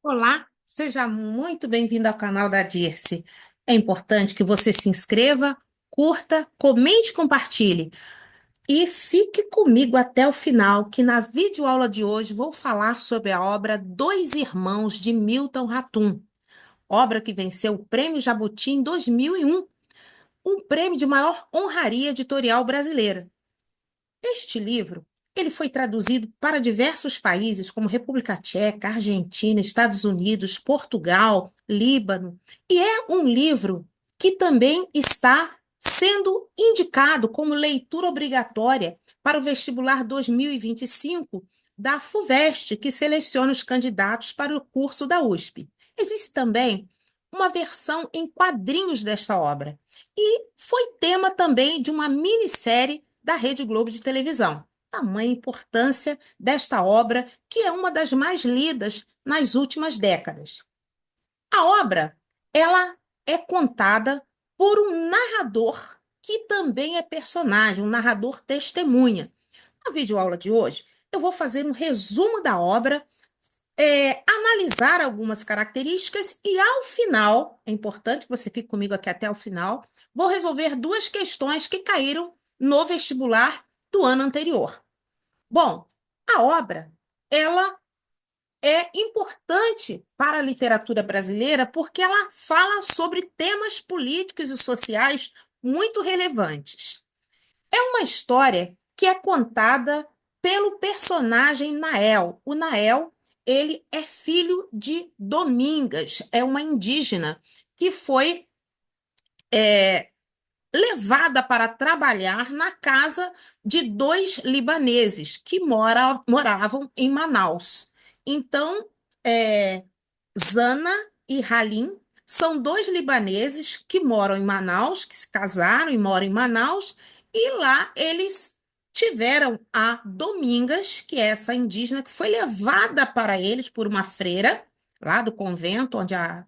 Olá, seja muito bem-vindo ao canal da Dirce. É importante que você se inscreva, curta, comente, compartilhe e fique comigo até o final, que na videoaula de hoje vou falar sobre a obra Dois Irmãos de Milton Ratum, obra que venceu o Prêmio Jabuti em 2001, um prêmio de maior honraria editorial brasileira. Este livro, ele foi traduzido para diversos países, como República Tcheca, Argentina, Estados Unidos, Portugal, Líbano, e é um livro que também está sendo indicado como leitura obrigatória para o vestibular 2025 da FUVEST, que seleciona os candidatos para o curso da USP. Existe também uma versão em quadrinhos desta obra e foi tema também de uma minissérie da Rede Globo de televisão. Tamanha importância desta obra, que é uma das mais lidas nas últimas décadas. A obra, ela é contada por um narrador que também é personagem, um narrador testemunha. Na videoaula de hoje, eu vou fazer um resumo da obra, analisar algumas características e, ao final, é importante que você fique comigo aqui até o final, vou resolver duas questões que caíram no vestibular do ano anterior. Bom, a obra, ela é importante para a literatura brasileira porque ela fala sobre temas políticos e sociais muito relevantes. É uma história que é contada pelo personagem Nael. O Nael, ele é filho de Domingas, é uma indígena que foi levada para trabalhar na casa de dois libaneses que moravam em Manaus. Então, é, Zana e Halim são dois libaneses que moram em Manaus, que se casaram e moram em Manaus, e lá eles tiveram a Domingas, que é essa indígena que foi levada para eles por uma freira, lá do convento onde a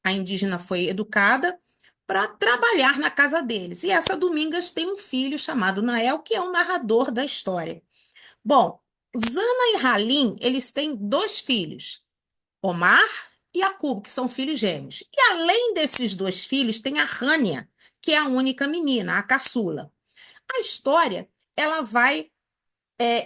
indígena foi educada, para trabalhar na casa deles. E essa Domingas tem um filho chamado Nael, que é o narrador da história. Bom, Zana e Halim, eles têm dois filhos, Omar e Yakub, que são filhos gêmeos. E além desses dois filhos, tem a Rania, que é a única menina, a caçula. A história, ela vai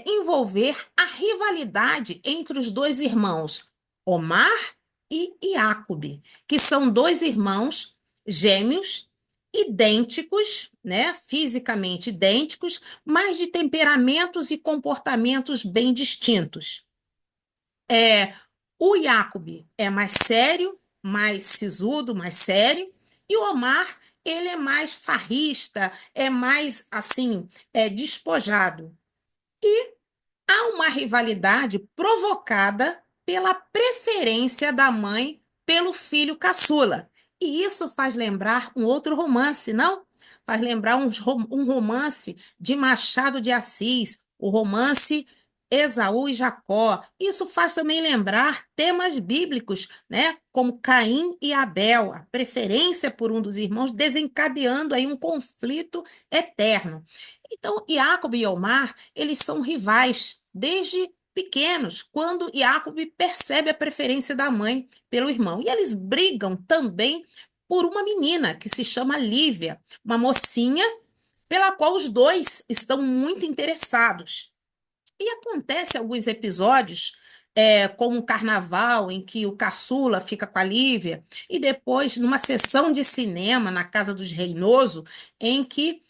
envolver a rivalidade entre os dois irmãos, Omar e Jacob, que são dois irmãos gêmeos idênticos, né, fisicamente idênticos, mas de temperamentos e comportamentos bem distintos. É, o Jacob é mais sério, mais sisudo, mais sério, e o Omar, ele é mais farrista, é mais assim, despojado. Há uma rivalidade provocada pela preferência da mãe pelo filho caçula. E isso faz lembrar um outro romance, não? Faz lembrar um romance de Machado de Assis, o romance Esaú e Jacó. Isso faz também lembrar temas bíblicos, né? Como Caim e Abel, a preferência por um dos irmãos, desencadeando aí um conflito eterno. Então, Jacob e Omar, eles são rivais desde pequenos, quando Jacob percebe a preferência da mãe pelo irmão. E eles brigam também por uma menina que se chama Lívia, uma mocinha pela qual os dois estão muito interessados. E acontece alguns episódios, como um carnaval em que o caçula fica com a Lívia, e depois numa sessão de cinema na casa dos Reinoso, em que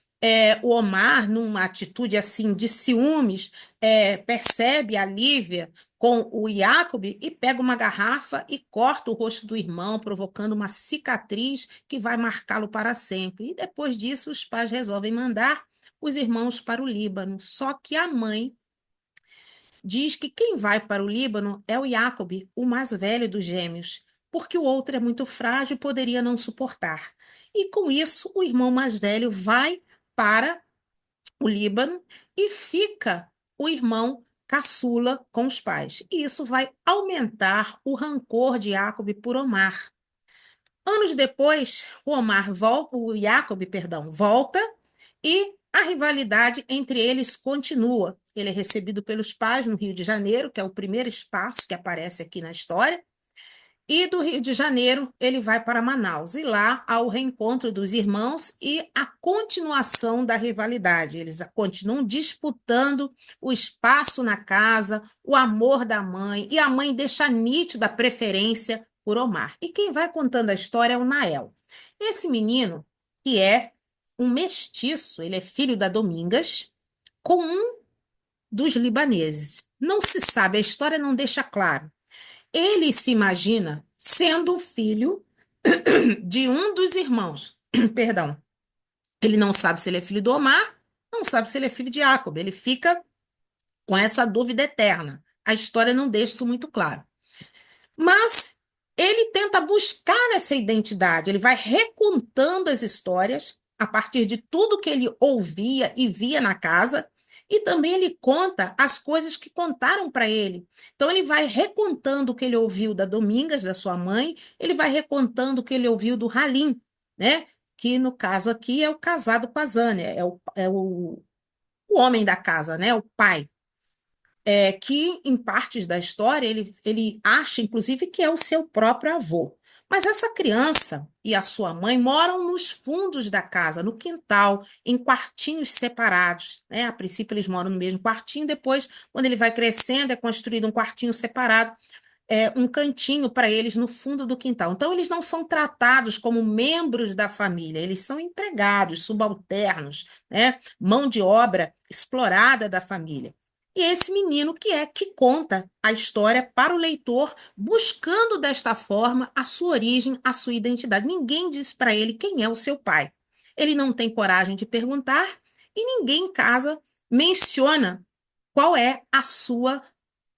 o Omar, numa atitude assim de ciúmes, percebe a Lívia com o Jacob e pega uma garrafa e corta o rosto do irmão, provocando uma cicatriz que vai marcá-lo para sempre. E depois disso, os pais resolvem mandar os irmãos para o Líbano. Só que a mãe diz que quem vai para o Líbano é o Jacob, o mais velho dos gêmeos, porque o outro é muito frágil e poderia não suportar. E com isso, o irmão mais velho vai para o Líbano e fica o irmão caçula com os pais. E isso vai aumentar o rancor de Jacob por Omar. Anos depois, o Jacob, perdão, volta e a rivalidade entre eles continua. Ele é recebido pelos pais no Rio de Janeiro, que é o primeiro espaço que aparece aqui na história, E do Rio de Janeiro, ele vai para Manaus. E lá há o reencontro dos irmãos e a continuação da rivalidade. Eles continuam disputando o espaço na casa, o amor da mãe, e a mãe deixa nítido a preferência por Omar. E quem vai contando a história é o Nael. Esse menino, que é um mestiço, ele é filho da Domingas, com um dos libaneses. Não se sabe, a história não deixa claro. Ele se imagina sendo o filho de um dos irmãos. Perdão. Ele não sabe se ele é filho do Omar, não sabe se ele é filho de Jacob. Ele fica com essa dúvida eterna. A história não deixa isso muito claro. Mas ele tenta buscar essa identidade, ele vai recontando as histórias a partir de tudo que ele ouvia e via na casa, e também ele conta as coisas que contaram para ele. Então ele vai recontando o que ele ouviu da Domingas, da sua mãe, ele vai recontando o que ele ouviu do Halim, né? Que no caso aqui é o casado com a Zânia, o homem da casa, né? O pai que em partes da história ele acha, inclusive, que é o seu próprio avô. Mas essa criança e a sua mãe moram nos fundos da casa, no quintal, em quartinhos separados, né? A princípio eles moram no mesmo quartinho, depois, quando ele vai crescendo, é construído um quartinho separado, um cantinho para eles no fundo do quintal. Então, eles não são tratados como membros da família, eles são empregados, subalternos, né? Mão de obra explorada da família. E é esse menino que conta a história para o leitor, buscando desta forma a sua origem, a sua identidade. Ninguém diz para ele quem é o seu pai. Ele não tem coragem de perguntar e ninguém em casa menciona qual é a sua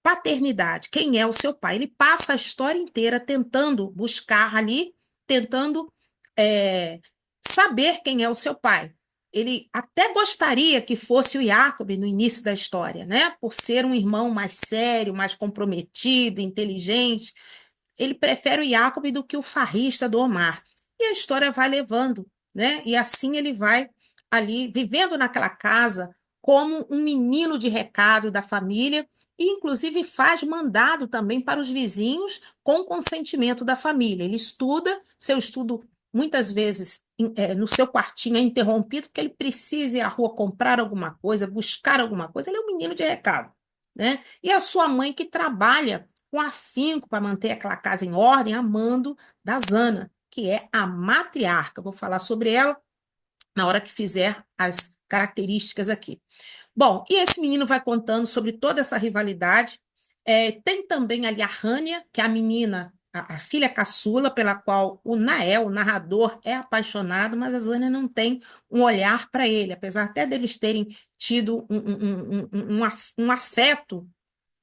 paternidade, quem é o seu pai. Ele passa a história inteira tentando buscar ali, tentando é, saber quem é o seu pai. Ele até gostaria que fosse o Jacob no início da história, né? Por ser um irmão mais sério, mais comprometido, inteligente. Ele prefere o Jacob do que o farrista do Omar. E a história vai levando, né? E assim ele vai ali vivendo naquela casa como um menino de recado da família e inclusive faz mandado também para os vizinhos com consentimento da família. Ele estuda, seu estudo muitas vezes no seu quartinho é interrompido porque ele precisa ir à rua comprar alguma coisa, buscar alguma coisa. Ele é um menino de recado, né? E a sua mãe que trabalha com afinco para manter aquela casa em ordem, a mando da Zana, que é a matriarca. Vou falar sobre ela na hora que fizer as características aqui. Bom, e esse menino vai contando sobre toda essa rivalidade. Tem também ali a Rania, que é a menina, a filha caçula, pela qual o Nael, o narrador, é apaixonado, mas a Zânia não tem um olhar para ele, apesar até deles terem tido um afeto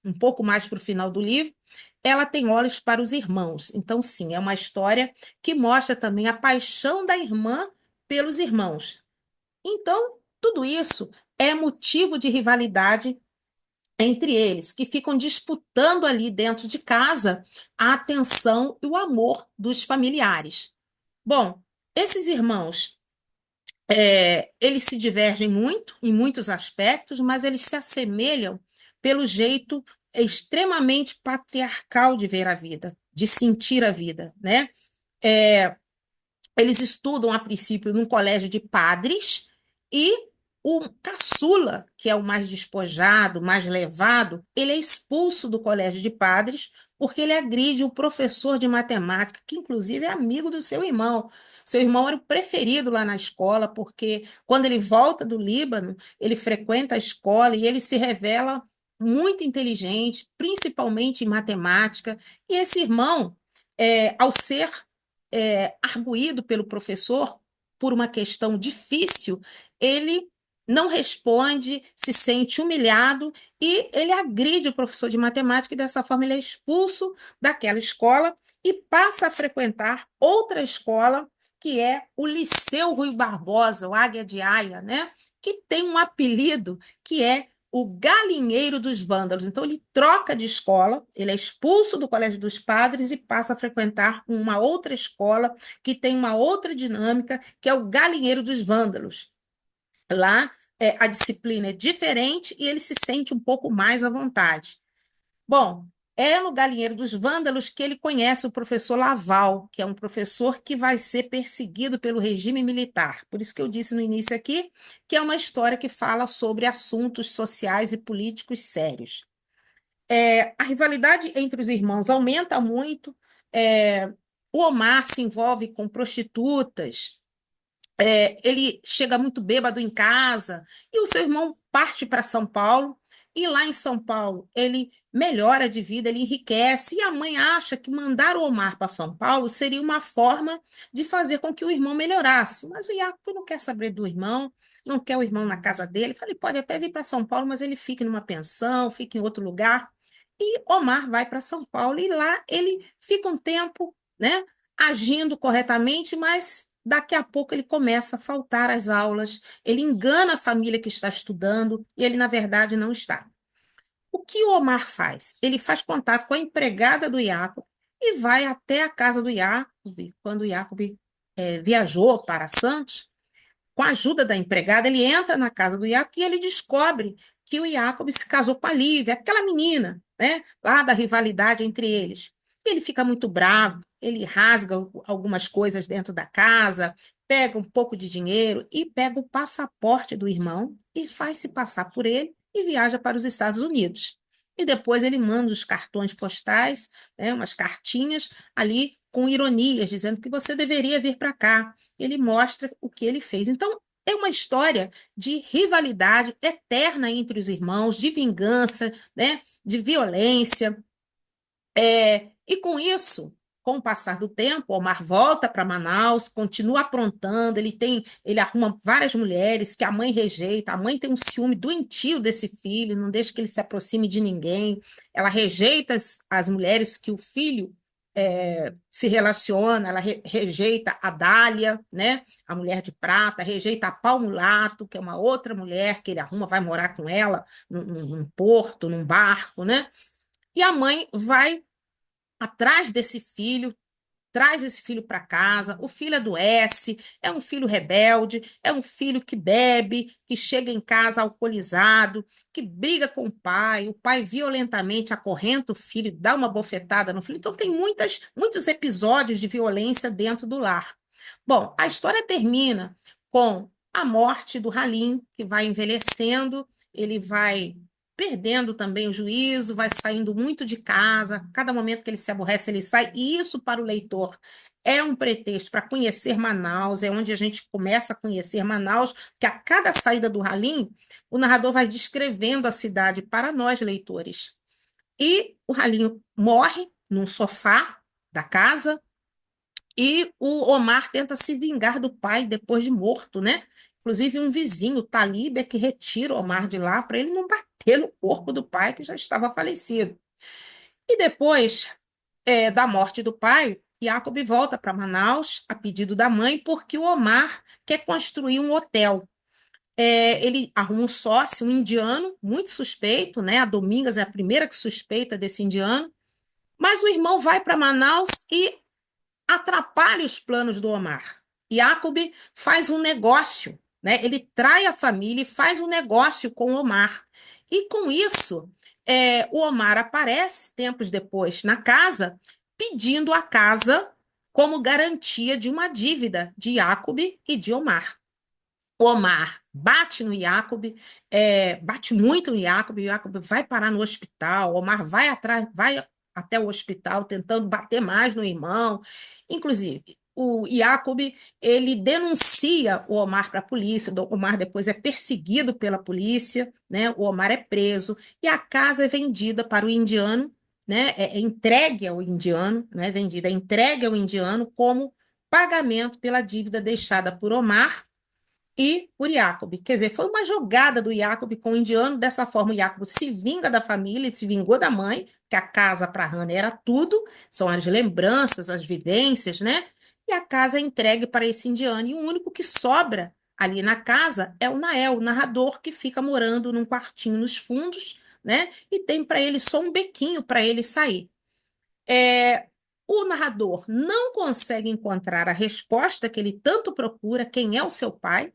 um pouco mais para o final do livro, ela tem olhos para os irmãos. Então, sim, é uma história que mostra também a paixão da irmã pelos irmãos. Então, tudo isso é motivo de rivalidade entre eles, que ficam disputando ali dentro de casa a atenção e o amor dos familiares. Bom, esses irmãos eles se divergem muito em muitos aspectos, mas eles se assemelham pelo jeito extremamente patriarcal de ver a vida, de sentir a vida, né? É, Eles estudam a princípio num colégio de padres e o caçula, que é o mais despojado, mais levado, ele é expulso do colégio de padres porque ele agride o professor de matemática, que inclusive é amigo do seu irmão. Seu irmão era o preferido lá na escola, porque quando ele volta do Líbano, ele frequenta a escola e ele se revela muito inteligente, principalmente em matemática. E esse irmão, ao ser arguído pelo professor por uma questão difícil, ele não responde, se sente humilhado e ele agride o professor de matemática e dessa forma ele é expulso daquela escola e passa a frequentar outra escola que é o Liceu Rui Barbosa, o Águia de Aia, né? Que tem um apelido que é o galinheiro dos vândalos. Então, ele troca de escola, ele é expulso do Colégio dos Padres e passa a frequentar uma outra escola que tem uma outra dinâmica, que é o galinheiro dos vândalos. Lá, a disciplina é diferente e ele se sente um pouco mais à vontade. Bom, É no galinheiro dos vândalos que ele conhece o professor Laval, que é um professor que vai ser perseguido pelo regime militar. Por isso que eu disse no início aqui que é uma história que fala sobre assuntos sociais e políticos sérios. A rivalidade entre os irmãos aumenta muito. é, o Omar se envolve com prostitutas, ele chega muito bêbado em casa e o seu irmão parte para São Paulo. E lá em São Paulo ele melhora de vida, ele enriquece. E a mãe acha que mandar o Omar para São Paulo seria uma forma de fazer com que o irmão melhorasse. Mas o Iaco não quer saber do irmão, não quer o irmão na casa dele. Falei, pode até vir para São Paulo, mas ele fica numa pensão, fica em outro lugar. E Omar vai para São Paulo e lá ele fica um tempo, né, agindo corretamente, mas daqui a pouco ele começa a faltar às aulas, ele engana a família que está estudando e ele, na verdade, não está. O que o Omar faz? Ele faz contato com a empregada do Jacob e vai até a casa do Jacob, quando o Jacob viajou para Santos, com a ajuda da empregada, ele entra na casa do Jacob e ele descobre que o Jacob se casou com a Lívia, aquela menina, né, lá da rivalidade entre eles. E ele fica muito bravo, ele rasga algumas coisas dentro da casa, pega um pouco de dinheiro e pega o passaporte do irmão e faz se passar por ele e viaja para os Estados Unidos. E depois ele manda os cartões postais, né, umas cartinhas ali com ironias, dizendo que você deveria vir para cá. Ele mostra o que ele fez. Então, é uma história de rivalidade eterna entre os irmãos, de vingança, né, de violência. E com isso, com o passar do tempo, Omar volta para Manaus, continua aprontando, ele arruma várias mulheres que a mãe rejeita, a mãe tem um ciúme doentio desse filho, não deixa que ele se aproxime de ninguém, ela rejeita as mulheres que o filho se relaciona, ela rejeita a Dália, né, a mulher de prata, rejeita a Palmulato, que é uma outra mulher que ele arruma, vai morar com ela num porto, num barco, né? E a mãe vai atrás desse filho, traz esse filho para casa. O filho adoece, é um filho rebelde, é um filho que bebe, que chega em casa alcoolizado, que briga com o pai violentamente acorrenta o filho, dá uma bofetada no filho. Então, tem muitos episódios de violência dentro do lar. Bom, a história termina com a morte do Halim, que vai envelhecendo, ele vai perdendo também o juízo, vai saindo muito de casa, cada momento que ele se aborrece, ele sai, e isso para o leitor é um pretexto para conhecer Manaus, é onde a gente começa a conhecer Manaus, que a cada saída do Halim, o narrador vai descrevendo a cidade para nós, leitores. E o Halim morre num sofá da casa, e o Omar tenta se vingar do pai depois de morto, né? Inclusive, um vizinho, Talib, é que retira o Omar de lá para ele não bater no corpo do pai, que já estava falecido. E depois da morte do pai, Jacob volta para Manaus a pedido da mãe, porque o Omar quer construir um hotel. Ele arruma um sócio, um indiano, muito suspeito, né? A Domingas é a primeira que suspeita desse indiano. Mas o irmão vai para Manaus e atrapalha os planos do Omar. Jacob faz um negócio, né? Ele trai a família e faz um negócio com o Omar. E com isso, o Omar aparece tempos depois na casa, pedindo a casa como garantia de uma dívida de Jacob e de Omar. O Omar bate no Jacob, bate muito no Jacob, e o Jacob vai parar no hospital, o Omar vai atrás, vai até o hospital tentando bater mais no irmão. Inclusive, o Jacob, ele denuncia o Omar para a polícia, o Omar depois é perseguido pela polícia, né? O Omar é preso e a casa é vendida para o indiano, né? É entregue ao indiano, não é vendida, é entregue ao indiano como pagamento pela dívida deixada por Omar e por Jacob. Quer dizer, foi uma jogada do Jacob com o indiano. Dessa forma, o Jacob se vinga da família, ele se vingou da mãe, que a casa para Hannah era tudo, são as lembranças, as vivências, né? E a casa é entregue para esse indiano. E o único que sobra ali na casa é o Nael, o narrador, que fica morando num quartinho nos fundos, né? E tem para ele só um bequinho para ele sair. É, o narrador não consegue encontrar a resposta que ele tanto procura, quem é o seu pai.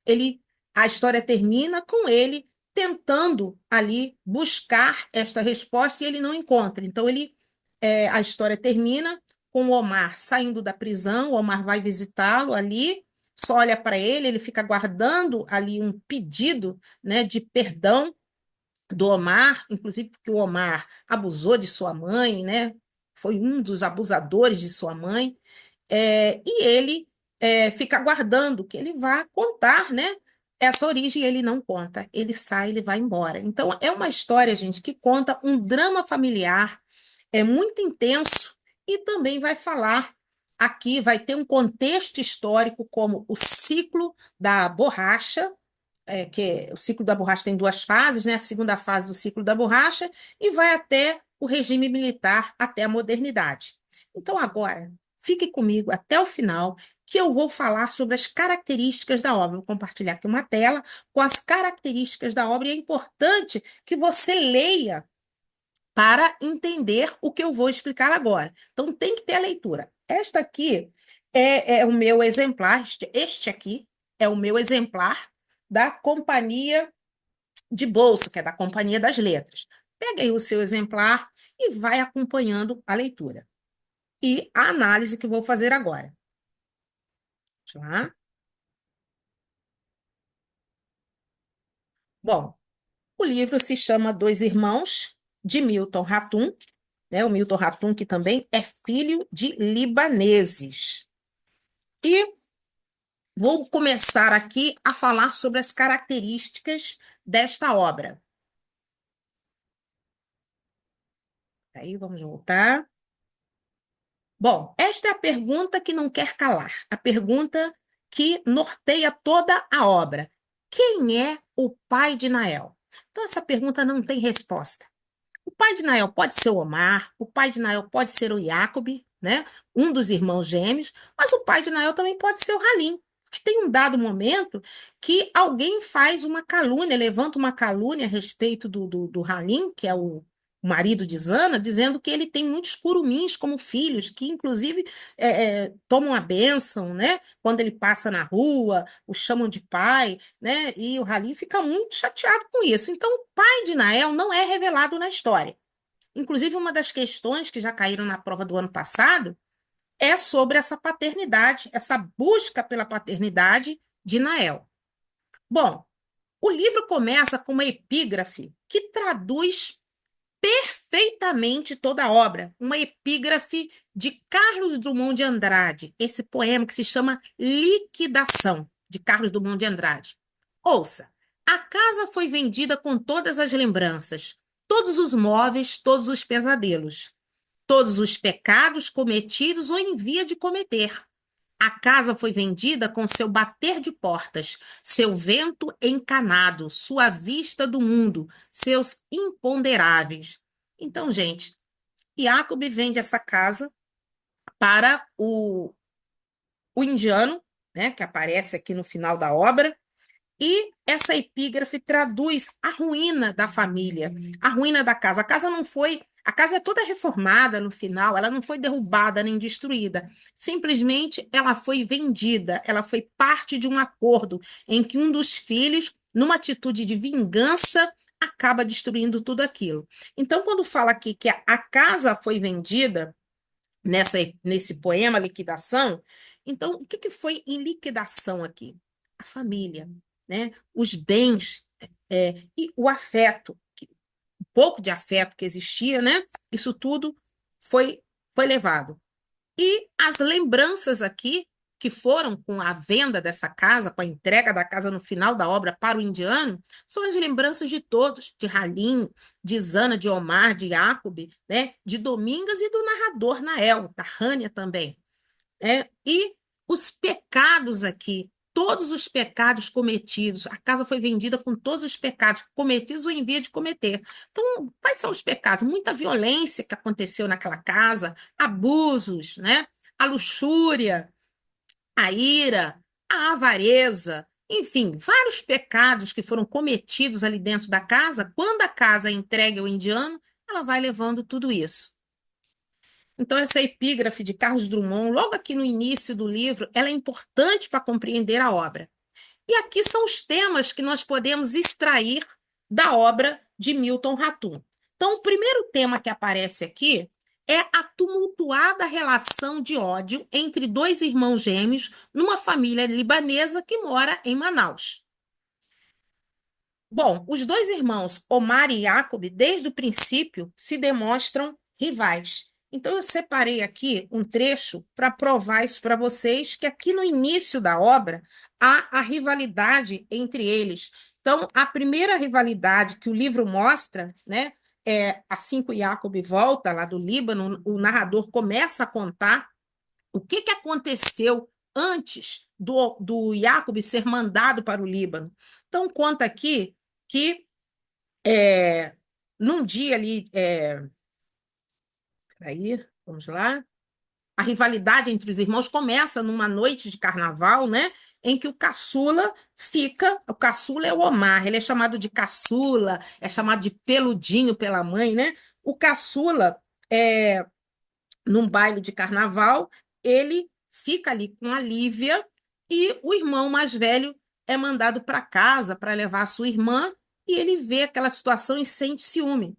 ele, a história termina com ele tentando ali buscar esta resposta e ele não encontra. Então, a história termina com o Omar saindo da prisão, o Omar vai visitá-lo ali, só olha para ele fica guardando ali um pedido, né, de perdão do Omar, inclusive porque o Omar abusou de sua mãe, né? Foi um dos abusadores de sua mãe, e ele fica aguardando que ele vá contar, né? Essa origem ele não conta, ele sai, ele vai embora. Então, é uma história, gente, que conta um drama familiar, é muito intenso e também vai falar aqui, vai ter um contexto histórico como o ciclo da borracha, o ciclo da borracha tem duas fases, né? A segunda fase do ciclo da borracha, e vai até o regime militar, até a modernidade. Então, agora, fique comigo até o final, que eu vou falar sobre as características da obra. Vou compartilhar aqui uma tela com as características da obra, e é importante que você leia para entender o que eu vou explicar agora. Então, tem que ter a leitura. Esta aqui é o meu exemplar, este aqui é o meu exemplar da Companhia de Bolsa, que é da Companhia das Letras. Pega aí o seu exemplar e vai acompanhando a leitura. E a análise que eu vou fazer agora. Deixa eu lá. Bom, o livro se chama Dois Irmãos, de Milton Ratum, né? O Milton Ratum, que também é filho de libaneses. E vou começar aqui a falar sobre as características desta obra. Aí, vamos voltar. Bom, esta é a pergunta que não quer calar, a pergunta que norteia toda a obra. Quem é o pai de Nael? Então, essa pergunta não tem resposta. O pai de Nael pode ser o Omar, o pai de Nael pode ser o Jacob, né? Um dos irmãos gêmeos, mas o pai de Nael também pode ser o Halim. Que tem um dado momento que alguém faz uma calúnia, levanta uma calúnia a respeito do Halim, que é o marido de Zana, dizendo que ele tem muitos curumins como filhos, que inclusive tomam a bênção, né? Quando ele passa na rua, o chamam de pai, né? E o Halim fica muito chateado com isso. Então, o pai de Nael não é revelado na história. Inclusive, uma das questões que já caíram na prova do ano passado é sobre essa paternidade, essa busca pela paternidade de Nael. Bom, o livro começa com uma epígrafe que traduz perfeitamente toda a obra, uma epígrafe de Carlos Drummond de Andrade, esse poema que se chama Liquidação, de Carlos Drummond de Andrade. Ouça, a casa foi vendida com todas as lembranças, todos os móveis, todos os pesadelos, todos os pecados cometidos ou em via de cometer. A casa foi vendida com seu bater de portas, seu vento encanado, sua vista do mundo, seus imponderáveis. Então, gente, Jacob vende essa casa para o indiano, né, que aparece aqui no final da obra, e essa epígrafe traduz a ruína da família, a ruína da casa. A casa não foi. A casa é toda reformada no final, ela não foi derrubada nem destruída. Simplesmente ela foi vendida, ela foi parte de um acordo em que um dos filhos, numa atitude de vingança, acaba destruindo tudo aquilo. Então, quando fala aqui que a casa foi vendida, nesse poema Liquidação, então o que foi em liquidação aqui? A família, né? Os bens e o afeto, o pouco de afeto que existia, né? Isso tudo foi, foi levado. E as lembranças aqui, que foram com a venda dessa casa, com a entrega da casa no final da obra para o indiano, são as lembranças de todos, de Halim, de Zana, de Omar, de Jacob, né? De Domingas e do narrador Nael, da Rânia também. E os pecados aqui, todos os pecados cometidos, a casa foi vendida com todos os pecados cometidos ou em via de cometer. Então, quais são os pecados? Muita violência que aconteceu naquela casa, abusos, né? A luxúria, a ira, a avareza, enfim, vários pecados que foram cometidos ali dentro da casa. Quando a casa é entregue ao indiano, ela vai levando tudo isso. Então, essa epígrafe de Carlos Drummond, logo aqui no início do livro, ela é importante para compreender a obra. E aqui são os temas que nós podemos extrair da obra de Milton Ratum. Então, o primeiro tema que aparece aqui é a tumultuada relação de ódio entre dois irmãos gêmeos numa família libanesa que mora em Manaus. Bom, os dois irmãos, Omar e Jacob, desde o princípio se demonstram rivais. Então, eu separei aqui um trecho para provar isso para vocês, que aqui no início da obra há a rivalidade entre eles. Então, a primeira rivalidade que o livro mostra, né, é assim que o Jacob volta lá do Líbano, o narrador começa a contar o que que aconteceu antes do Jacob ser mandado para o Líbano. Então, conta aqui que é, num dia ali, aí, vamos lá, a rivalidade entre os irmãos começa numa noite de carnaval, né? Em que o caçula é o Omar, ele é chamado de caçula, é chamado de peludinho pela mãe, né? O caçula, é, num baile de carnaval, ele fica ali com a Lívia e o irmão mais velho é mandado para casa para levar a sua irmã e ele vê aquela situação e sente ciúme.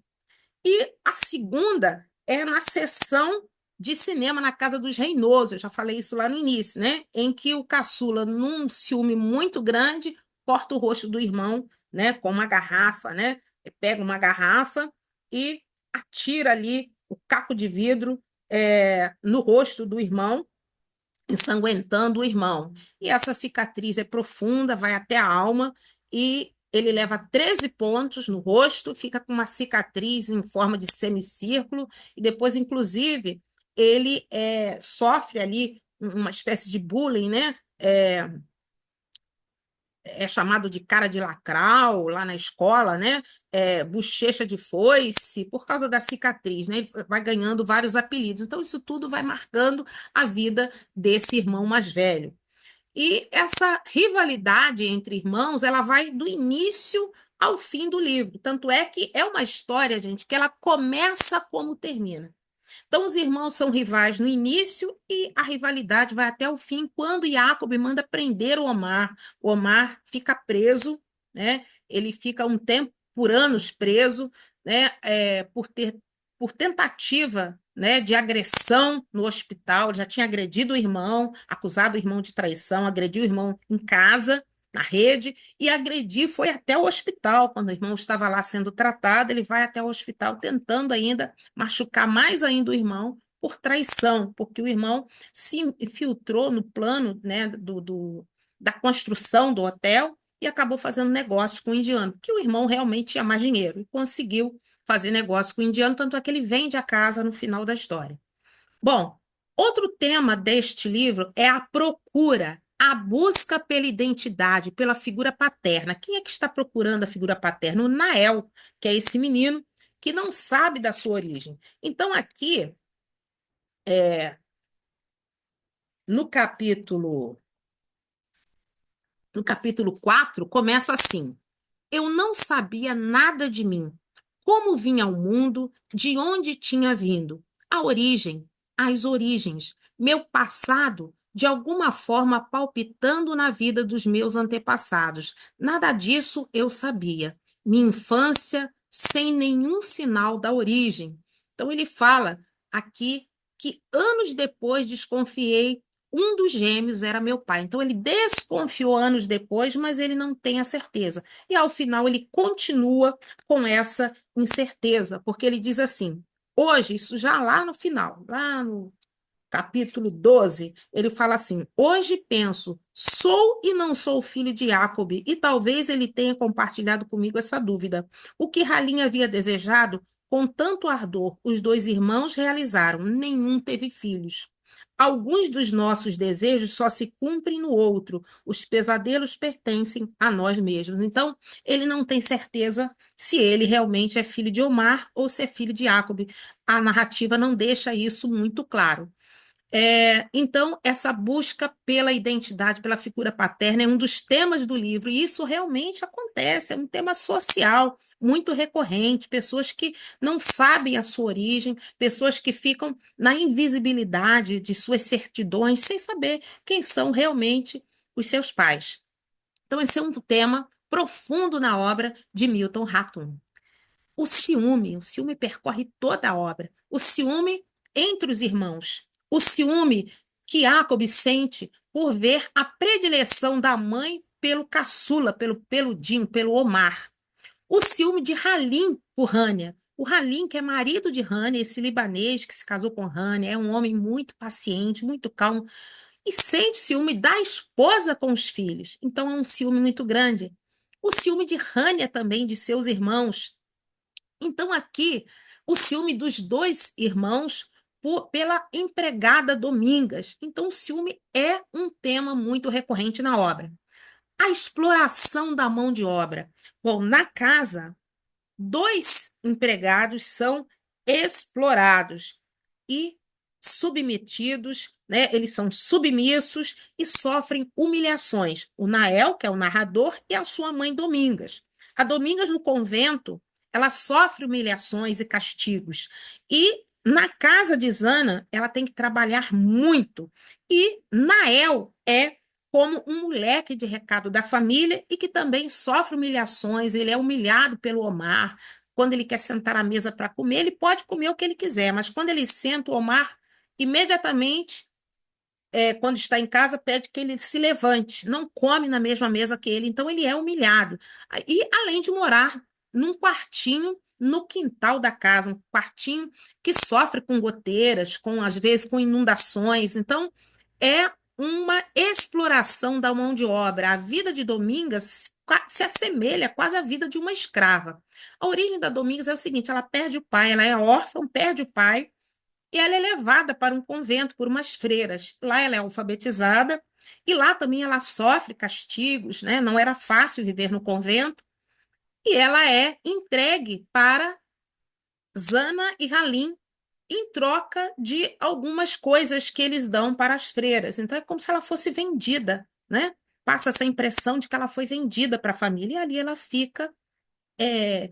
E a segunda é na sessão de cinema na Casa dos Reinoso, eu já falei isso lá no início, né? Em que o caçula, num ciúme muito grande, corta o rosto do irmão, né? Com uma garrafa, né? Pega uma garrafa e atira ali o caco de vidro no rosto do irmão, ensanguentando o irmão. E essa cicatriz é profunda, vai até a alma, e ele leva 13 pontos no rosto, fica com uma cicatriz em forma de semicírculo, e depois, inclusive, ele sofre ali uma espécie de bullying, né? É chamado de cara de lacral lá na escola, né? Bochecha de foice, por causa da cicatriz, né? Ele vai ganhando vários apelidos. Então, isso tudo vai marcando a vida desse irmão mais velho. E essa rivalidade entre irmãos, ela vai do início ao fim do livro. Tanto é que é uma história, gente, que ela começa como termina. Então, os irmãos são rivais no início e a rivalidade vai até o fim, quando Jacob manda prender o Omar. O Omar fica preso, né? Ele fica um tempo, por anos preso, né? Por tentativa, né, de agressão no hospital. Ele já tinha agredido o irmão, acusado o irmão de traição, agrediu o irmão em casa, na rede, e agredir foi até o hospital. Quando o irmão estava lá sendo tratado, ele vai até o hospital tentando ainda machucar mais ainda o irmão por traição, porque o irmão se infiltrou no plano, né, da construção do hotel e acabou fazendo negócio com o indiano, porque o irmão realmente tinha mais dinheiro e conseguiu fazer negócio com o indiano, tanto é que ele vende a casa no final da história. Bom, outro tema deste livro é a procura, a busca pela identidade, pela figura paterna. Quem é que está procurando a figura paterna? O Nael, que é esse menino que não sabe da sua origem. Então, aqui, é, no capítulo, no capítulo 4 começa assim: eu não sabia nada de mim, como vinha ao mundo, de onde tinha vindo, a origem, as origens, meu passado, de alguma forma palpitando na vida dos meus antepassados. Nada disso eu sabia. Minha infância sem nenhum sinal da origem. Então ele fala aqui que anos depois desconfiei um dos gêmeos era meu pai. Então ele desconfiou anos depois, mas ele não tem a certeza. E ao final ele continua com essa incerteza, porque ele diz assim: hoje, isso já lá no final, lá no capítulo 12, ele fala assim: hoje penso, sou e não sou filho de Jacob, e talvez ele tenha compartilhado comigo essa dúvida. O que Halim havia desejado, com tanto ardor, os dois irmãos realizaram, nenhum teve filhos. Alguns dos nossos desejos só se cumprem no outro, os pesadelos pertencem a nós mesmos. Então, ele não tem certeza se ele realmente é filho de Omar ou se é filho de Jacob. A narrativa não deixa isso muito claro. Então, essa busca pela identidade, pela figura paterna, é um dos temas do livro, e isso realmente acontece, é um tema social muito recorrente, pessoas que não sabem a sua origem, pessoas que ficam na invisibilidade de suas certidões, sem saber quem são realmente os seus pais. Então, esse é um tema profundo na obra de Milton Ratum. O ciúme percorre toda a obra. O ciúme entre os irmãos. O ciúme que Jacob sente por ver a predileção da mãe pelo caçula, pelo peludinho, pelo Omar. O ciúme de Halim por Hânia. O Halim, que é marido de Hânia, esse libanês que se casou com Hânia, é um homem muito paciente, muito calmo, e sente ciúme da esposa com os filhos. Então é um ciúme muito grande. O ciúme de Hânia também, de seus irmãos. Então, aqui, o ciúme dos dois irmãos pela empregada Domingas. Então, o ciúme é um tema muito recorrente na obra. A exploração da mão de obra. Bom, na casa, dois empregados são explorados e submetidos, né? Eles são submissos e sofrem humilhações. O Nael, que é o narrador, e a sua mãe Domingas. A Domingas, no convento, ela sofre humilhações e castigos. E na casa de Zana, ela tem que trabalhar muito. E Nael é como um moleque de recado da família e que também sofre humilhações, ele é humilhado pelo Omar. Quando ele quer sentar à mesa para comer, ele pode comer o que ele quiser, mas quando ele senta, o Omar imediatamente, quando está em casa, pede que ele se levante, não come na mesma mesa que ele, então ele é humilhado. E além de morar num quartinho no quintal da casa, um quartinho que sofre com goteiras, com às vezes com inundações. Então, é uma exploração da mão de obra. A vida de Domingas se assemelha quase à vida de uma escrava. A origem da Domingas é o seguinte: ela perde o pai, ela é órfã, perde o pai, e ela é levada para um convento por umas freiras. Lá ela é alfabetizada, e lá também ela sofre castigos, né? Não era fácil viver no convento, e ela é entregue para Zana e Halim, em troca de algumas coisas que eles dão para as freiras. Então é como se ela fosse vendida, né? Passa essa impressão de que ela foi vendida para a família, e ali ela fica é,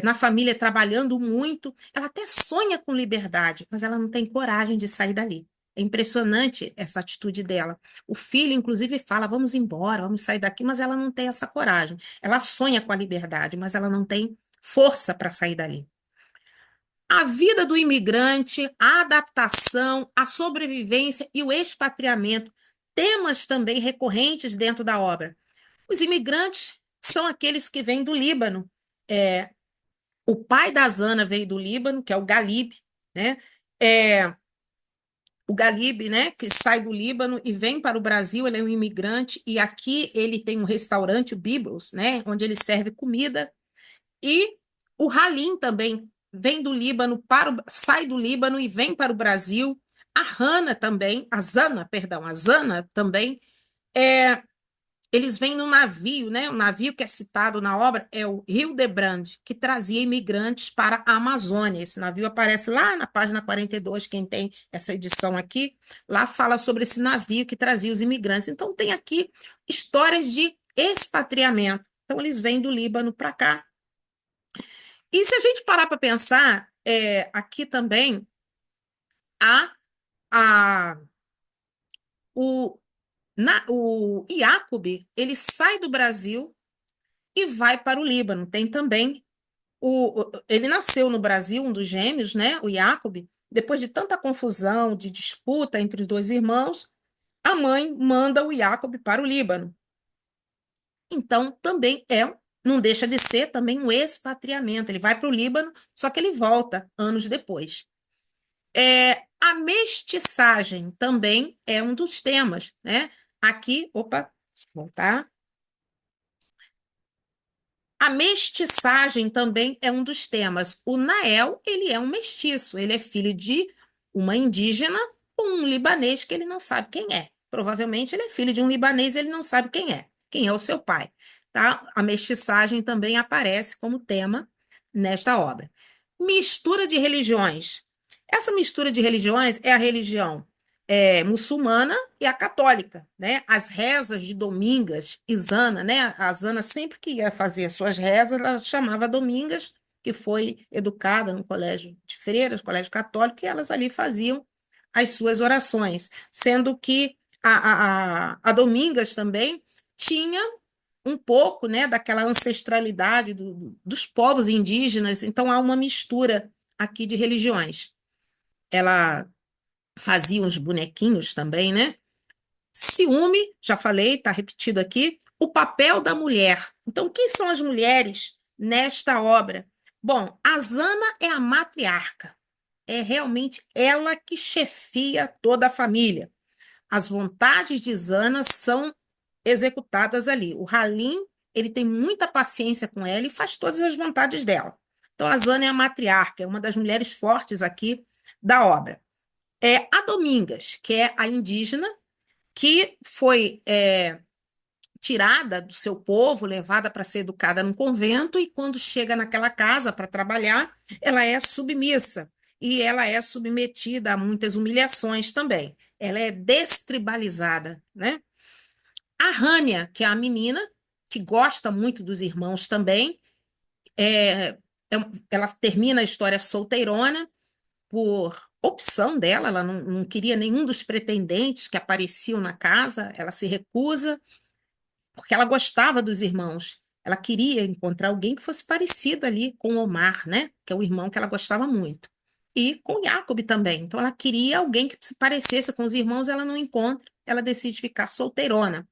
na família trabalhando muito. Ela até sonha com liberdade, mas ela não tem coragem de sair dali. É impressionante essa atitude dela. O filho, inclusive, fala: vamos embora, vamos sair daqui, mas ela não tem essa coragem. Ela sonha com a liberdade, mas ela não tem força para sair dali. A vida do imigrante, a adaptação, a sobrevivência e o expatriamento, temas também recorrentes dentro da obra. Os imigrantes são aqueles que vêm do Líbano. É, o pai da Zana veio do Líbano, que é o Galib, né? É, o Galib, né, que sai do Líbano e vem para o Brasil, ele é um imigrante, e aqui ele tem um restaurante, o Biblos, né, onde ele serve comida. E o Halim também vem do Líbano sai do Líbano e vem para o Brasil. A Hana também, a Zana, perdão, a Zana também, é, eles vêm no navio, né? O navio que é citado na obra é o Hildebrand, que trazia imigrantes para a Amazônia. Esse navio aparece lá na página 42, quem tem essa edição aqui, lá fala sobre esse navio que trazia os imigrantes. Então tem aqui histórias de expatriamento. Então eles vêm do Líbano para cá. E se a gente parar para pensar, aqui também há a, o, o Jacob, ele sai do Brasil e vai para o Líbano. Tem também ele nasceu no Brasil, um dos gêmeos, né, o Jacob. Depois de tanta confusão, de disputa entre os dois irmãos, a mãe manda o Jacob para o Líbano. Então, também não deixa de ser também um expatriamento. Ele vai para o Líbano, só que ele volta anos depois. A mestiçagem também é um dos temas, né? Aqui, opa, voltar. A mestiçagem também é um dos temas. O Nael, ele é um mestiço, ele é filho de uma indígena com um libanês que ele não sabe quem é. Provavelmente ele é filho de um libanês e ele não sabe quem é o seu pai. Tá? A mestiçagem também aparece como tema nesta obra. Mistura de religiões. Essa mistura de religiões é a religião muçulmana e a católica, né? As rezas de Domingas e Zana, né? A Zana sempre que ia fazer suas rezas, ela chamava Domingas, que foi educada no colégio de freiras, colégio católico, e elas ali faziam as suas orações, sendo que a Domingas também tinha um pouco, né, daquela ancestralidade dos povos indígenas, então há uma mistura aqui de religiões. Ela fazia uns bonequinhos também, né? Ciúme, já falei, está repetido aqui, o papel da mulher. Então, quem são as mulheres nesta obra? Bom, a Zana é a matriarca, é realmente ela que chefia toda a família. As vontades de Zana são executadas ali. O Halim, ele tem muita paciência com ela e faz todas as vontades dela. Então, a Zana é a matriarca, é uma das mulheres fortes aqui da obra. A Domingas, que é a indígena, que foi tirada do seu povo, levada para ser educada num convento, e quando chega naquela casa para trabalhar, ela é submissa e ela é submetida a muitas humilhações também. Ela é destribalizada, né? A Rania, que é a menina, que gosta muito dos irmãos também, é, ela termina a história solteirona por opção dela, ela não queria nenhum dos pretendentes que apareciam na casa, ela se recusa, porque ela gostava dos irmãos. Ela queria encontrar alguém que fosse parecido ali com Omar, né? Que é o irmão que ela gostava muito. E com Jacob também. Então ela queria alguém que se parecesse com os irmãos, ela não encontra, ela decide ficar solteirona.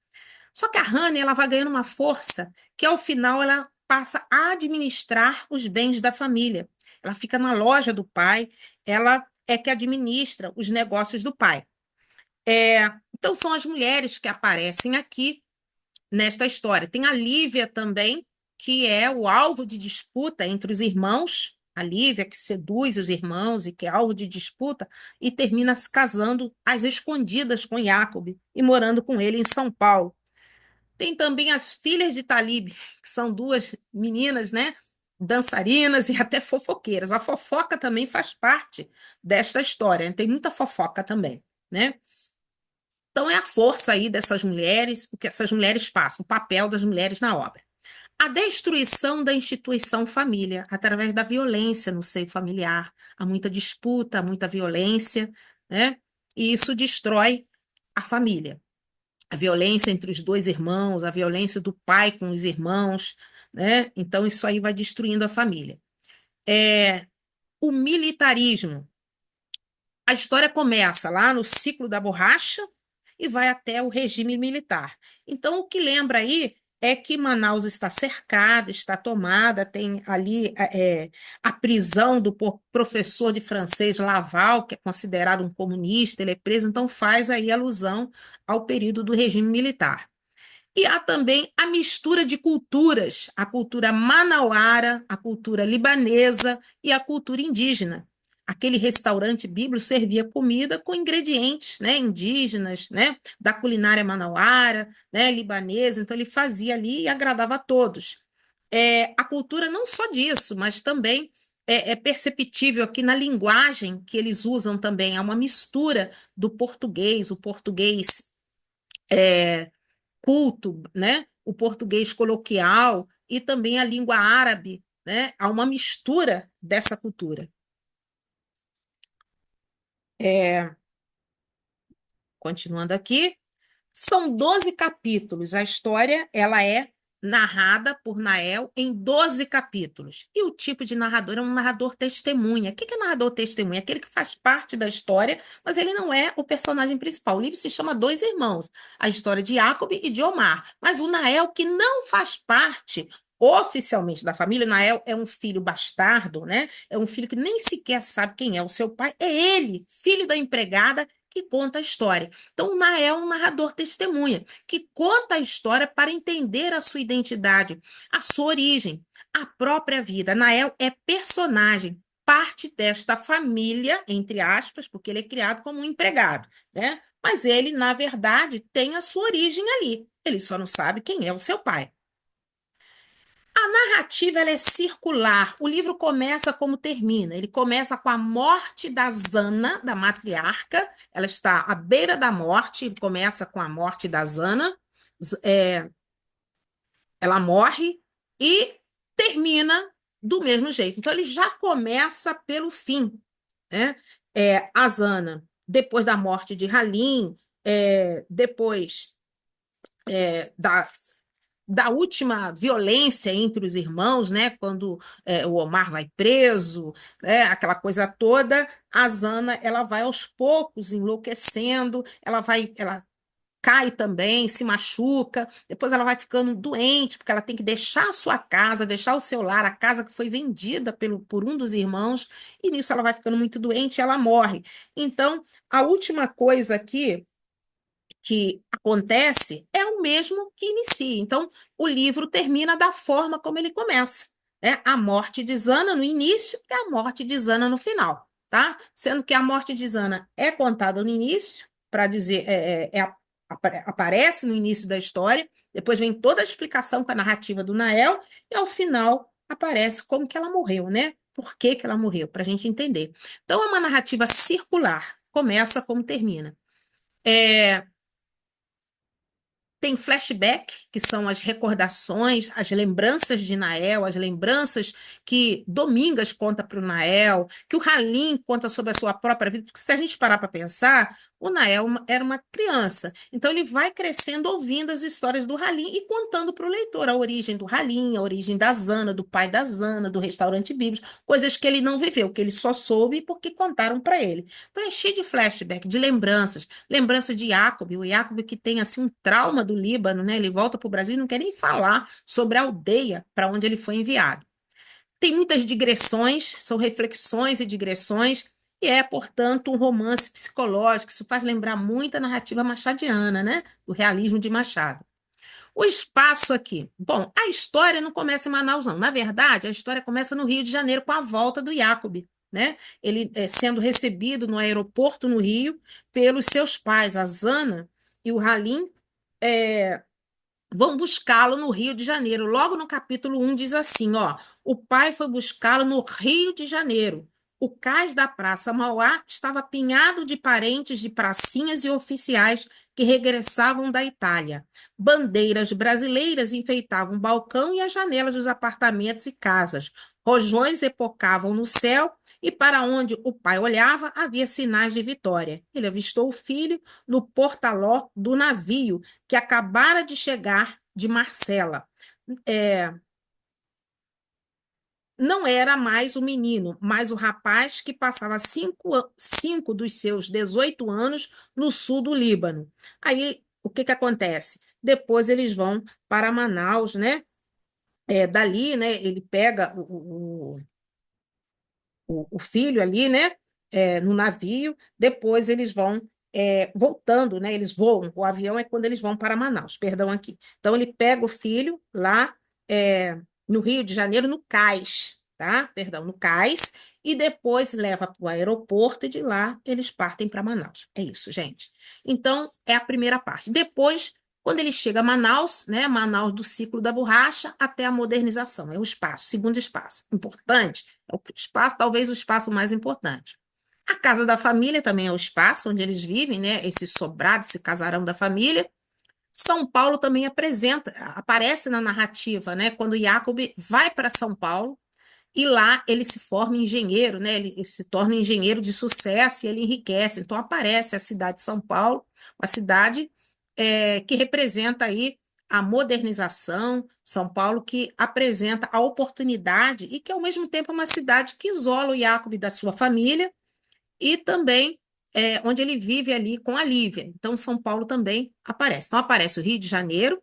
Só que a Hannah, ela vai ganhando uma força que ao final ela passa a administrar os bens da família. Ela fica na loja do pai, ela é que administra os negócios do pai. Então são as mulheres que aparecem aqui nesta história. Tem a Lívia também, que é o alvo de disputa entre os irmãos. A Lívia, que seduz os irmãos e que é alvo de disputa, e termina se casando às escondidas com Jacob e morando com ele em São Paulo. Tem também as filhas de Talib, que são duas meninas, né? Dançarinas e até fofoqueiras. A fofoca também faz parte desta história. Tem muita fofoca também, né? Então é a força aí dessas mulheres, o que essas mulheres passam, o papel das mulheres na obra. A destruição da instituição família, através da violência no seio familiar. Há muita disputa, há muita violência, né? E isso destrói a família. A violência entre os dois irmãos, a violência do pai com os irmãos, né? Então, isso aí vai destruindo a família. O militarismo. A história começa lá no ciclo da borracha e vai até o regime militar. Então, o que lembra aí é que Manaus está cercada, está tomada, tem ali a prisão do professor de francês Laval, que é considerado um comunista, ele é preso, então faz aí alusão ao período do regime militar. E há também a mistura de culturas, a cultura manauara, a cultura libanesa e a cultura indígena. Aquele restaurante bíblico servia comida com ingredientes, né, indígenas, né, da culinária manauara, né, libanesa, então ele fazia ali e agradava a todos. A cultura não só disso, mas também é perceptível aqui na linguagem que eles usam também, há uma mistura do português, o português culto, né? O português coloquial e também a língua árabe, né? Há uma mistura dessa cultura. É, Continuando aqui, são 12 capítulos. A história ela é narrada por Nael em 12 capítulos. E o tipo de narrador é um narrador testemunha. O que é narrador testemunha? Aquele que faz parte da história, mas ele não é o personagem principal. O livro se chama Dois Irmãos, a história de Jacob e de Omar. Mas o Nael, que não faz parte oficialmente da família, o Nael é um filho bastardo, né? É um filho que nem sequer sabe quem é o seu pai. É ele, filho da empregada, que conta a história. Então, o Nael é um narrador testemunha, que conta a história para entender a sua identidade, a sua origem, a própria vida. Nael é personagem, parte desta família, entre aspas, porque ele é criado como um empregado, né? Mas ele, na verdade, tem a sua origem ali. Ele só não sabe quem é o seu pai. A narrativa ela é circular. O livro começa como termina. Ele começa com a morte da Zana, da matriarca. Ela está à beira da morte. Ele começa com a morte da Zana. Ela morre e termina do mesmo jeito. Então ele já começa pelo fim, né? A Zana, depois da morte de Halim, depois da última violência entre os irmãos, né? Quando o Omar vai preso, né? Aquela coisa toda, a Zana ela vai aos poucos enlouquecendo, ela cai também, se machuca, depois ela vai ficando doente, porque ela tem que deixar a sua casa, deixar o seu lar, a casa que foi vendida por um dos irmãos, e nisso ela vai ficando muito doente e ela morre. Então, a última coisa aqui que acontece é o mesmo que inicia. Então, o livro termina da forma como ele começa, né? A morte de Zana no início e a morte de Zana no final, tá? Sendo que a morte de Zana é contada no início, para dizer, aparece no início da história, depois vem toda a explicação com a narrativa do Nael, e ao final aparece como que ela morreu, né? Por que que ela morreu, para a gente entender. Então, é uma narrativa circular, começa como termina. É, Tem flashback, que são as recordações, as lembranças de Nael, as lembranças que Domingas conta para o Nael, que o Halim conta sobre a sua própria vida. Porque se a gente parar para pensar, o Nael era uma criança. Então ele vai crescendo ouvindo as histórias do Halim e contando para o leitor a origem do Halim, a origem da Zana, do pai da Zana, do restaurante bíblico, coisas que ele não viveu, que ele só soube porque contaram para ele. Então é cheio de flashback, de lembranças. Lembrança de Jacob, o Jacob que tem assim um trauma do Líbano, né? Ele volta para o Brasil e não quer nem falar sobre a aldeia para onde ele foi enviado. Tem muitas digressões, são reflexões e digressões, e é, portanto, um romance psicológico. Isso faz lembrar muito a narrativa machadiana, né? O realismo de Machado. O espaço aqui. Bom, a história não começa em Manaus, não. Na verdade, a história começa no Rio de Janeiro com a volta do Jacob, né? Ele sendo recebido no aeroporto no Rio pelos seus pais, a Zana e o Halim, é, vão buscá-lo no Rio de Janeiro. Logo no capítulo 1 diz assim, ó, o pai foi buscá-lo no Rio de Janeiro. O cais da Praça Mauá estava apinhado de parentes de pracinhas e oficiais que regressavam da Itália. Bandeiras brasileiras enfeitavam o balcão e as janelas dos apartamentos e casas. Rojões epocavam no céu e para onde o pai olhava havia sinais de vitória. Ele avistou o filho no portaló do navio que acabara de chegar de Marcela. É, não era mais o menino, mas o rapaz que passava cinco dos seus 18 anos no sul do Líbano. Aí, o que que acontece? Depois eles vão para Manaus, né? Dali, né? Ele pega o filho ali, né? No navio. Depois eles vão voltando, né? Eles voam. O avião é quando eles vão para Manaus, perdão aqui. Então ele pega o filho lá no Rio de Janeiro, no cais, tá? Perdão, no cais, e depois leva para o aeroporto e de lá eles partem para Manaus. É isso, gente. Então é a primeira parte. Depois quando ele chega a Manaus, né, Manaus do ciclo da borracha até a modernização, é o espaço, segundo espaço. Importante, é o espaço, talvez o espaço mais importante. A casa da família também é o espaço onde eles vivem, né, esse sobrado, esse casarão da família. São Paulo também aparece na narrativa, né, quando Jacob vai para São Paulo, e lá ele se forma engenheiro, né? Ele se torna um engenheiro de sucesso e ele enriquece. Então aparece a cidade de São Paulo, uma cidade que representa aí a modernização, São Paulo que apresenta a oportunidade e que ao mesmo tempo é uma cidade que isola o Jacob da sua família e também onde ele vive ali com a Lívia. Então São Paulo também aparece. Então aparece o Rio de Janeiro,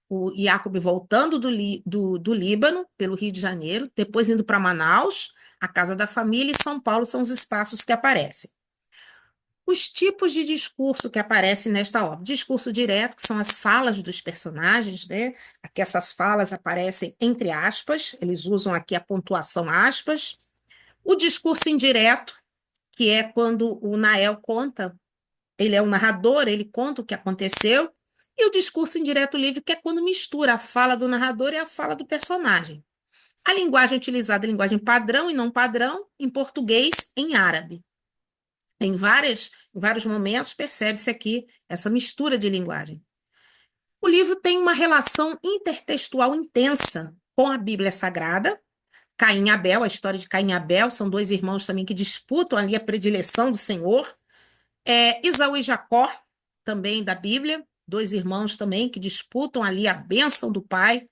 o Jacob voltando do Líbano, pelo Rio de Janeiro, depois indo para Manaus, a casa da família, e São Paulo são os espaços que aparecem. Os tipos de discurso que aparecem nesta obra. Discurso direto, que são as falas dos personagens, né? Aqui essas falas aparecem entre aspas, eles usam aqui a pontuação aspas. O discurso indireto, que é quando o Nael conta, ele é o narrador, ele conta o que aconteceu, e o discurso indireto livre, que é quando mistura a fala do narrador e a fala do personagem. A linguagem utilizada é linguagem padrão e não padrão, em português, em árabe. Em vários momentos, percebe-se aqui essa mistura de linguagem. O livro tem uma relação intertextual intensa com a Bíblia Sagrada. Caim e Abel, a história de Caim e Abel, são dois irmãos também que disputam ali a predileção do Senhor. Esaú e Jacó, também da Bíblia. dois irmãos também que disputam ali a bênção do pai.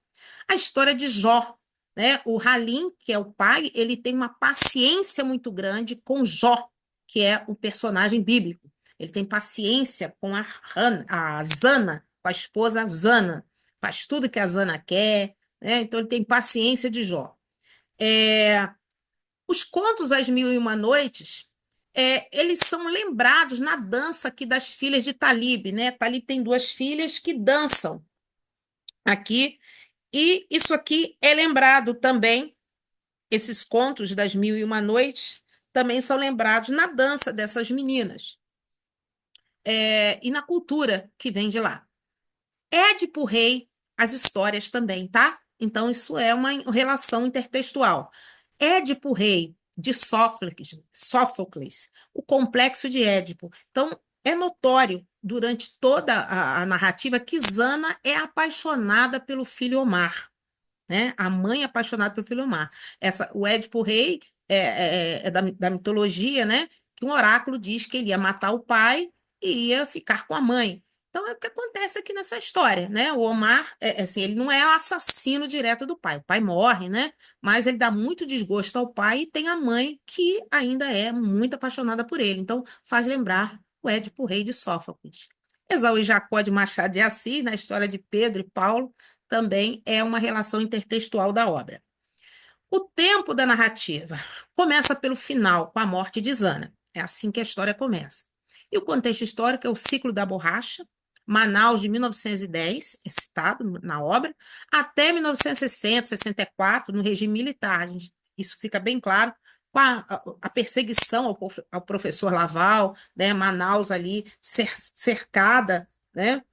A história de Jó, né? O Halim, que é o pai, ele tem uma paciência muito grande com Jó, que é o personagem bíblico. Ele tem paciência com a Zana, com a esposa Zana. Faz tudo que a Zana quer, né? Então ele tem paciência de Jó. É, os contos As Mil e Uma Noites, eles são lembrados na dança aqui das filhas de Talib, né? Talib tem duas filhas que dançam aqui, e isso aqui é lembrado também, esses contos das Mil e Uma Noites também são lembrados na dança dessas meninas, e na cultura que vem de lá. Édipo Rei, as histórias também, tá? Então, isso é uma relação intertextual. Édipo Rei, de Sófocles, o complexo de Édipo. Então, é notório durante toda a narrativa que Zana é apaixonada pelo filho Omar, né? A mãe é apaixonada pelo filho Omar. O Édipo Rei é da mitologia, né? Que um oráculo diz que ele ia matar o pai e ia ficar com a mãe. Então, é o que acontece aqui nessa história, né? O Omar, assim, ele não é o assassino direto do pai. O pai morre, né? Mas ele dá muito desgosto ao pai e tem a mãe que ainda é muito apaixonada por ele. Então, faz lembrar o Édipo Rei de Sófocles. Esaú e Jacó de Machado de Assis, na história de Pedro e Paulo, também é uma relação intertextual da obra. O tempo da narrativa começa pelo final, com a morte de Zana. É assim que a história começa. E o contexto histórico é o ciclo da borracha, Manaus de 1910, é citado na obra, até 1960, 64, no regime militar. Isso fica bem claro com a perseguição ao professor Laval, né, Manaus ali cercada, né,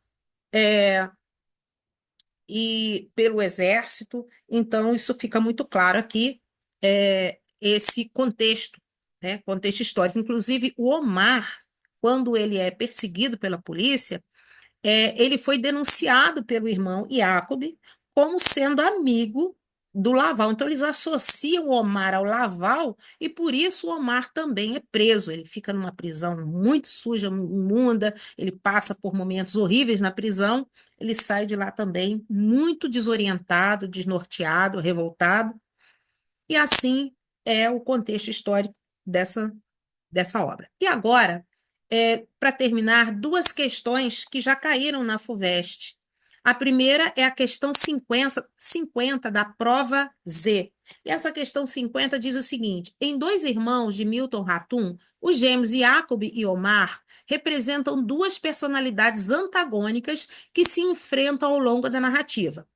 e pelo exército. Então, isso fica muito claro aqui, esse contexto, né? Contexto histórico. Inclusive, o Omar, quando ele é perseguido pela polícia, ele foi denunciado pelo irmão Jacob como sendo amigo do Laval. Então, eles associam o Omar ao Laval e por isso o Omar também é preso. Ele fica numa prisão muito suja, imunda, ele passa por momentos horríveis na prisão, ele sai de lá também muito desorientado, desnorteado, revoltado, e assim é o contexto histórico dessa obra. E agora, para terminar, duas questões que já caíram na FUVEST. A primeira é a questão 50 da prova Z. E essa questão 50 diz o seguinte: em Dois Irmãos, de Milton Ratum, os gêmeos Jacob e Omar representam duas personalidades antagônicas que se enfrentam ao longo da narrativa.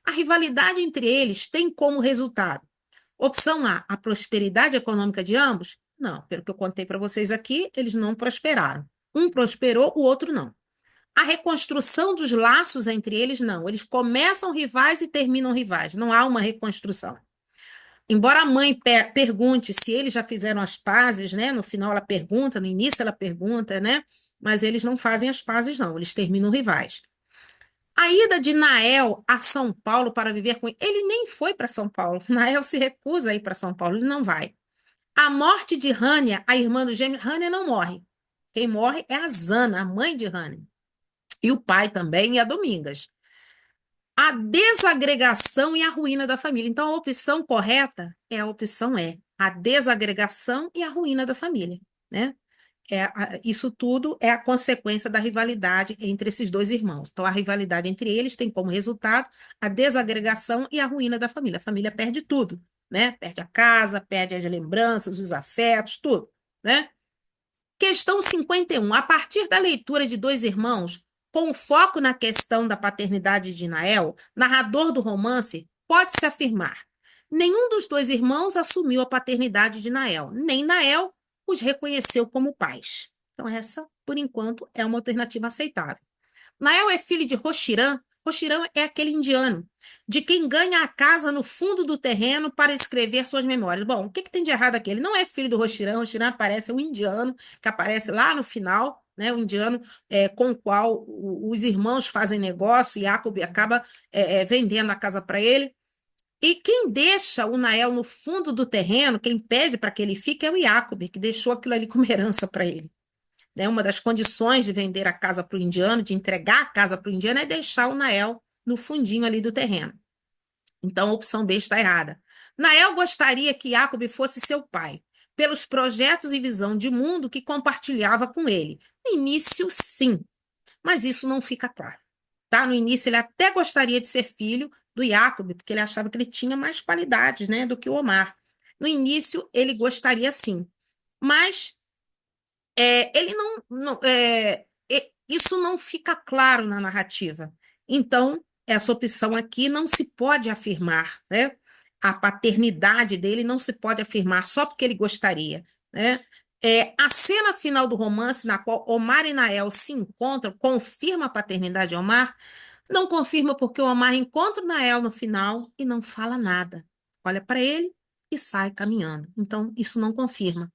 A rivalidade entre eles tem como resultado: opção A prosperidade econômica de ambos? Não, pelo que eu contei para vocês aqui, eles não prosperaram. Um prosperou, o outro não. A reconstrução dos laços entre eles, não. Eles começam rivais e terminam rivais. Não há uma reconstrução. Embora a mãe pergunte se eles já fizeram as pazes, né? No final ela pergunta, no início ela pergunta, né? Mas eles não fazem as pazes, não. Eles terminam rivais. A ida de Nael a São Paulo para viver com ele, ele nem foi para São Paulo. Nael se recusa a ir para São Paulo, ele não vai. A morte de Rânia, a irmã do gêmeo, Rânia não morre. Quem morre é a Zana, a mãe de Rânia. E o pai também, e a Domingas. A desagregação e a ruína da família. Então, a opção correta é a opção E. A desagregação e a ruína da família, né? Isso tudo é a consequência da rivalidade entre esses dois irmãos. Então, a rivalidade entre eles tem como resultado a desagregação e a ruína da família. A família perde tudo, né? Perde a casa, perde as lembranças, os afetos, tudo, né? Questão 51. A partir da leitura de Dois Irmãos, com foco na questão da paternidade de Nael, narrador do romance, pode-se afirmar: nenhum dos dois irmãos assumiu a paternidade de Nael, nem Nael os reconheceu como pais. Então, essa, por enquanto, é uma alternativa aceitável. Nael é filho de Roxirã. Roxirã é aquele indiano, de quem ganha a casa no fundo do terreno para escrever suas memórias. Bom, o que tem de errado aqui? Ele não é filho do Roxirã. Roxirã aparece, é um indiano, que aparece lá no final, né? O indiano com o qual os irmãos fazem negócio, e Jacob acaba vendendo a casa para ele. E quem deixa o Nael no fundo do terreno, quem pede para que ele fique, é o Jacob, que deixou aquilo ali como herança para ele. né? Uma das condições de vender a casa para o indiano, de entregar a casa para o indiano, é deixar o Nael no fundinho ali do terreno. Então, a opção B está errada. Nael gostaria que Jacob fosse seu pai, pelos projetos e visão de mundo que compartilhava com ele. No início, sim, mas isso não fica claro. Tá? No início, ele até gostaria de ser filho do Jacob, porque ele achava que ele tinha mais qualidades, né, do que o Omar. No início, ele gostaria sim, mas ele isso não fica claro na narrativa. Então, essa opção aqui não se pode afirmar, né? A paternidade dele não se pode afirmar só porque ele gostaria, né? A cena final do romance, na qual Omar e Nael se encontram, confirma a paternidade de Omar? Não confirma porque o Omar encontra o Nael no final e não fala nada. Olha para ele e sai caminhando. Então, isso não confirma.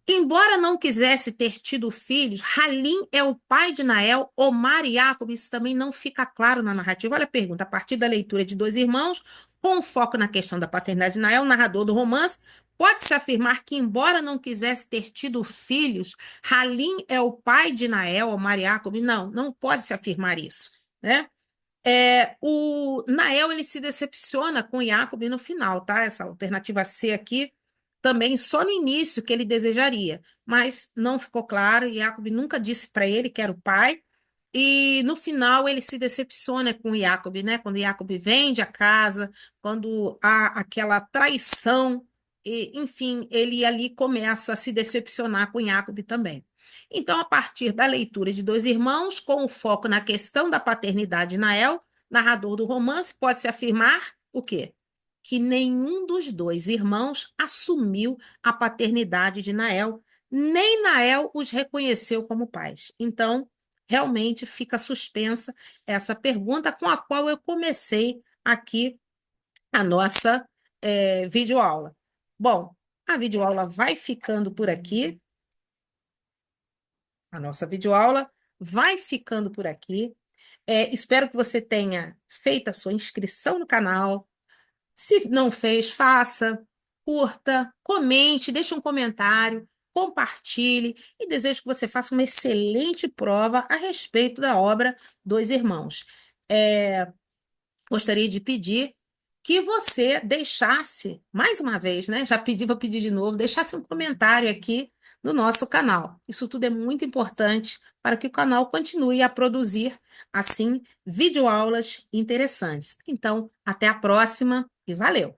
Embora não quisesse ter tido filhos, Halim é o pai de Nael, Omar e Jacob, isso também não fica claro na narrativa. Olha a pergunta, a partir da leitura de dois irmãos, com foco na questão da paternidade de Nael, o narrador do romance, pode-se afirmar que, embora não quisesse ter tido filhos, Halim é o pai de Nael, Omar e Jacob? Não, não pode se afirmar isso, né? O Nael ele se decepciona com Jacob no final, tá? Essa alternativa C aqui também só no início que ele desejaria, mas não ficou claro. Jacob nunca disse para ele que era o pai. E no final ele se decepciona com Jacob, né? Quando Jacob vende a casa, quando há aquela traição, enfim, ele ali começa a se decepcionar com Jacob também. Então, a partir da leitura de dois irmãos, com o foco na questão da paternidade de Nael, narrador do romance, pode-se afirmar o quê? Que nenhum dos dois irmãos assumiu a paternidade de Nael, nem Nael os reconheceu como pais. Então, realmente fica suspensa essa pergunta com a qual eu comecei aqui a nossa videoaula. Bom, a videoaula vai ficando por aqui, a nossa videoaula vai ficando por aqui. Espero que você tenha feito a sua inscrição no canal. Se não fez, faça, curta, comente, deixe um comentário, compartilhe e desejo que você faça uma excelente prova a respeito da obra Dois Irmãos. É, Gostaria de pedir que você deixasse, mais uma vez, né? Já pedi, vou pedir de novo, deixasse um comentário aqui no nosso canal. Isso tudo é muito importante para que o canal continue a produzir, assim, videoaulas interessantes. Então, até a próxima e valeu!